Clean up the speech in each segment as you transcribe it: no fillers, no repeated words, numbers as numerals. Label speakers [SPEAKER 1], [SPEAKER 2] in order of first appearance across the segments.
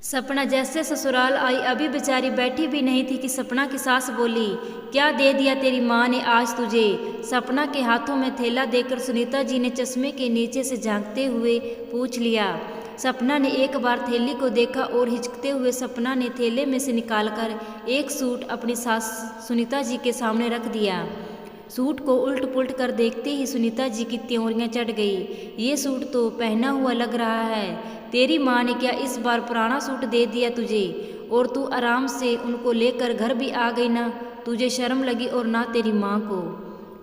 [SPEAKER 1] सपना जैसे ससुराल आई अभी बेचारी बैठी भी नहीं थी कि सपना की सास बोली, क्या दे दिया तेरी माँ ने आज तुझे। सपना के हाथों में थैला देकर सुनीता जी ने चश्मे के नीचे से झांकते हुए पूछ लिया। सपना ने एक बार थैली को देखा और हिचकते हुए सपना ने थैले में से निकालकर एक सूट अपनी सास सुनीता जी के सामने रख दिया। सूट को उल्ट पुल्ट कर देखते ही सुनीता जी की त्योरियां चढ़ गई। ये सूट तो पहना हुआ लग रहा है। तेरी माँ ने क्या इस बार पुराना सूट दे दिया तुझे, और तू आराम से उनको लेकर घर भी आ गई ना। तुझे शर्म लगी और ना तेरी माँ को।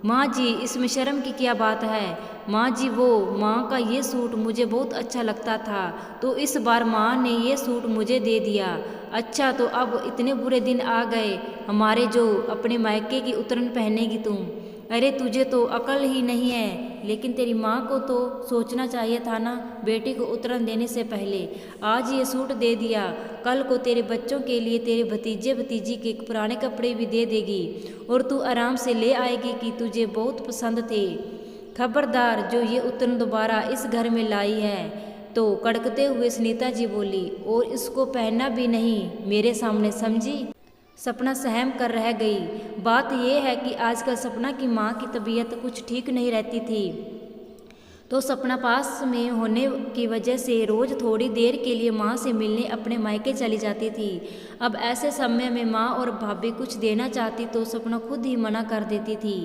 [SPEAKER 1] माँ जी इसमें शर्म की क्या बात है। माँ जी वो माँ का ये सूट मुझे बहुत अच्छा लगता था, तो इस बार माँ ने ये सूट मुझे दे दिया। अच्छा तो अब इतने बुरे दिन आ गए हमारे जो अपने मायके की उतरन पहनेगी तुम। अरे तुझे तो अकल ही नहीं है, लेकिन तेरी माँ को तो सोचना चाहिए था ना बेटी को उतरन देने से पहले। आज ये सूट दे दिया, कल को तेरे बच्चों के लिए तेरे भतीजे भतीजी के पुराने कपड़े भी दे देगी और तू आराम से ले आएगी कि तुझे बहुत पसंद थे। खबरदार जो ये उतरन दोबारा इस घर में लाई है तो, कड़कते हुए सुनीता जी बोली, और इसको पहनना भी नहीं मेरे सामने, समझी। सपना सहम कर रह गई। बात यह है कि आजकल सपना की माँ की तबीयत कुछ ठीक नहीं रहती थी, तो सपना पास में होने की वजह से रोज़ थोड़ी देर के लिए माँ से मिलने अपने मायके चली जाती थी। अब ऐसे समय में माँ और भाभी कुछ देना चाहती तो सपना खुद ही मना कर देती थी।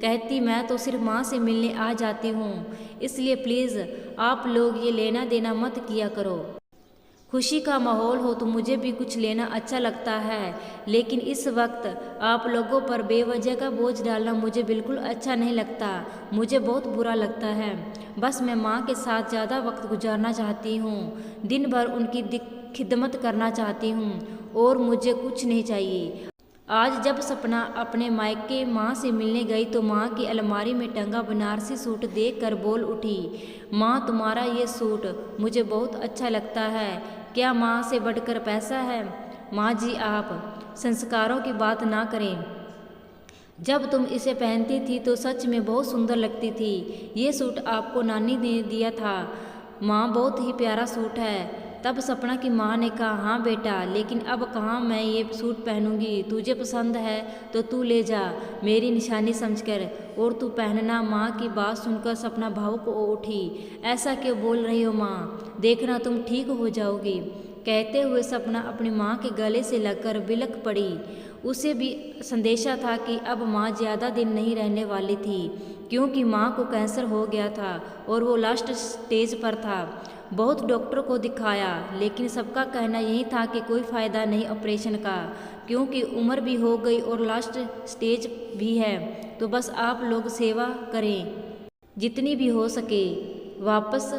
[SPEAKER 1] कहती मैं तो सिर्फ माँ से मिलने आ जाती हूँ, इसलिए प्लीज़ आप लोग ये लेना देना मत किया करो। खुशी का माहौल हो तो मुझे भी कुछ लेना अच्छा लगता है, लेकिन इस वक्त आप लोगों पर बेवजह का बोझ डालना मुझे बिल्कुल अच्छा नहीं लगता। मुझे बहुत बुरा लगता है। बस मैं माँ के साथ ज़्यादा वक्त गुजारना चाहती हूँ, दिन भर उनकी खिदमत करना चाहती हूँ, और मुझे कुछ नहीं चाहिए। आज जब सपना अपने मायके माँ से मिलने गई तो माँ की अलमारी में टंगा बनारसी सूट देखकर बोल उठी, माँ तुम्हारा ये सूट मुझे बहुत अच्छा लगता है। क्या माँ से बढ़कर पैसा है। माँ जी आप संस्कारों की बात ना करें। जब तुम इसे पहनती थी तो सच में बहुत सुंदर लगती थी। ये सूट आपको नानी ने दिया था। माँ बहुत ही प्यारा सूट है। तब सपना की माँ ने कहा, हाँ बेटा, लेकिन अब कहाँ मैं ये सूट पहनूंगी। तुझे पसंद है तो तू ले जा, मेरी निशानी समझकर, और तू पहनना। माँ की बात सुनकर सपना भावुक हो उठी। ऐसा क्यों बोल रही हो माँ, देखना तुम ठीक हो जाओगी। कहते हुए सपना अपनी माँ के गले से लगकर बिलख पड़ी। उसे भी संदेशा था कि अब माँ ज़्यादा दिन नहीं रहने वाली थी, क्योंकि माँ को कैंसर हो गया था और वो लास्ट स्टेज पर था। बहुत डॉक्टर को दिखाया, लेकिन सबका कहना यही था कि कोई फ़ायदा नहीं ऑपरेशन का, क्योंकि उम्र भी हो गई और लास्ट स्टेज भी है। तो बस आप लोग सेवा करें जितनी भी हो सके। वापस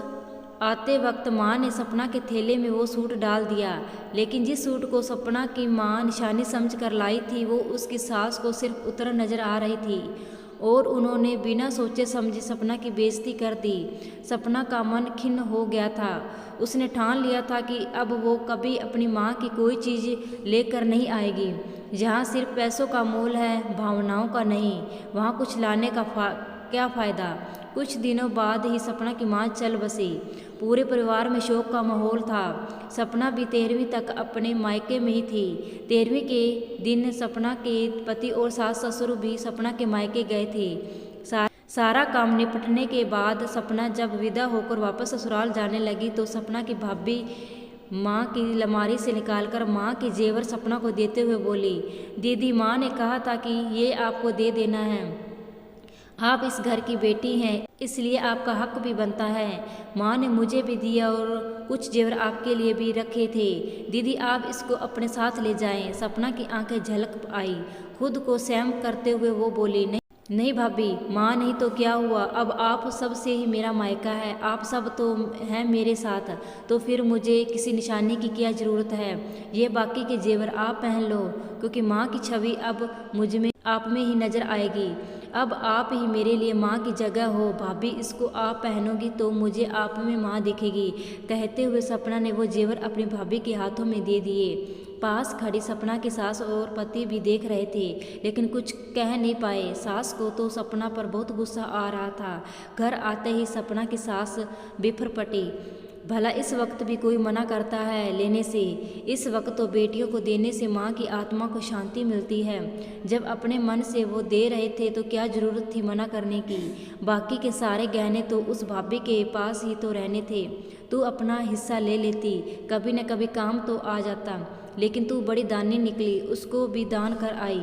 [SPEAKER 1] आते वक्त माँ ने सपना के थैले में वो सूट डाल दिया, लेकिन जिस सूट को सपना की माँ निशानी समझ कर लाई थी वो उसकी सास को सिर्फ उतर नजर आ रही थी, और उन्होंने बिना सोचे समझे सपना की बेइज्जती कर दी। सपना का मन खिन्न हो गया था। उसने ठान लिया था कि अब वो कभी अपनी माँ की कोई चीज़ लेकर नहीं आएगी। जहाँ सिर्फ पैसों का मोल है, भावनाओं का नहीं, वहाँ कुछ लाने का क्या फ़ायदा। कुछ दिनों बाद ही सपना की माँ चल बसी। पूरे परिवार में शोक का माहौल था। सपना भी 13वीं तक अपने मायके में ही थी। 13वीं के दिन सपना के पति और सास ससुर भी सपना के मायके गए थे। सारा काम निपटने के बाद सपना जब विदा होकर वापस ससुराल जाने लगी तो सपना की भाभी माँ की अलमारी से निकालकर माँ के जेवर सपना को देते हुए बोली, दीदी माँ ने कहा था कि ये आपको दे देना है। आप इस घर की बेटी हैं, इसलिए आपका हक भी बनता है। माँ ने मुझे भी दिया और कुछ जेवर आपके लिए भी रखे थे। दीदी आप इसको अपने साथ ले जाएं। सपना की आंखें झलक आई। खुद को सहम करते हुए वो बोली, नहीं नहीं भाभी, माँ नहीं तो क्या हुआ, अब आप सब से ही मेरा मायका है, आप सब तो हैं मेरे साथ, तो फिर मुझे किसी निशानी की क्या ज़रूरत है। ये बाकी के जेवर आप पहन लो, क्योंकि माँ की छवि अब मुझ में आप में ही नज़र आएगी। अब आप ही मेरे लिए माँ की जगह हो। भाभी इसको आप पहनोगी तो मुझे आप में माँ दिखेगी। कहते हुए सपना ने वो जेवर अपनी भाभी के हाथों में दे दिए। पास खड़ी सपना की सास और पति भी देख रहे थे, लेकिन कुछ कह नहीं पाए। सास को तो सपना पर बहुत गुस्सा आ रहा था। घर आते ही सपना की सास बिफर पटी। भला इस वक्त भी कोई मना करता है लेने से? इस वक्त तो बेटियों को देने से माँ की आत्मा को शांति मिलती है। जब अपने मन से वो दे रहे थे तो क्या ज़रूरत थी मना करने की? बाकी के सारे गहने तो उस भाभी के पास ही तो रहने थे। तू अपना हिस्सा ले लेती, कभी न कभी काम तो आ जाता। लेकिन तू बड़ी दानी निकली, उसको भी दान कर आई।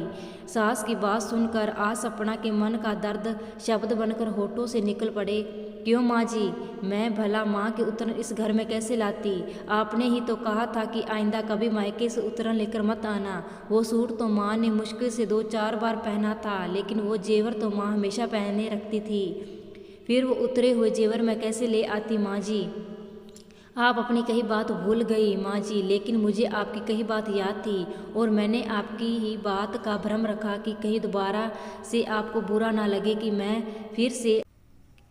[SPEAKER 1] सास की बात सुनकर आज सपना के मन का दर्द शब्द बनकर होठों से निकल पड़े। क्यों माँ जी, मैं भला माँ के उतरन इस घर में कैसे लाती? आपने ही तो कहा था कि आइंदा कभी मायके से उतरन लेकर मत आना। वो सूट तो माँ ने मुश्किल से 2-4 बार पहना था, लेकिन वो जेवर तो माँ हमेशा पहने रखती थी। फिर वो उतरे हुए जेवर मैं कैसे ले आती माँ जी? आप अपनी कही बात भूल गई माँ जी, लेकिन मुझे आपकी कही बात याद थी और मैंने आपकी ही बात का भ्रम रखा कि कहीं दोबारा से आपको बुरा ना लगे कि मैं फिर से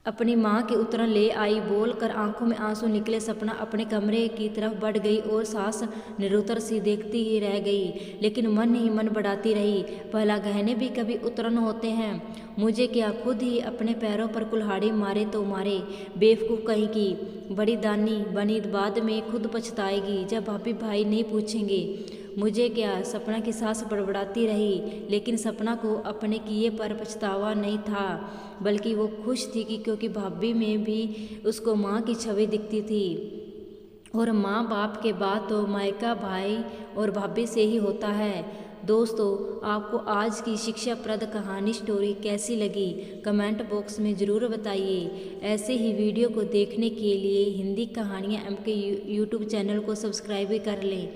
[SPEAKER 1] अपनी माँ के उतरन ले आई। बोलकर आंखों में आंसू निकले सपना अपने कमरे की तरफ बढ़ गई और सास निरुत्तर सी देखती ही रह गई, लेकिन मन ही मन बढ़ाती रही। भला गहने भी कभी उतरन होते हैं? मुझे क्या खुद ही अपने पैरों पर कुल्हाड़ी मारे तो मारे, बेवकूफ़ कहीं की। बड़ी दानी बनी, बाद में खुद पछताएगी जब भाभी भाई नहीं पूछेंगे। मुझे क्या? सपना की सास बड़बड़ाती रही, लेकिन सपना को अपने किए पर पछतावा नहीं था, बल्कि वो खुश थी कि क्योंकि भाभी में भी उसको माँ की छवि दिखती थी। और माँ बाप के बाद तो मायका भाई और भाभी से ही होता है। दोस्तों, आपको आज की शिक्षाप्रद कहानी स्टोरी कैसी लगी कमेंट बॉक्स में ज़रूर बताइए। ऐसे ही वीडियो को देखने के लिए हिंदी कहानियाँ MK यूट्यूब चैनल को सब्सक्राइब भी कर लें।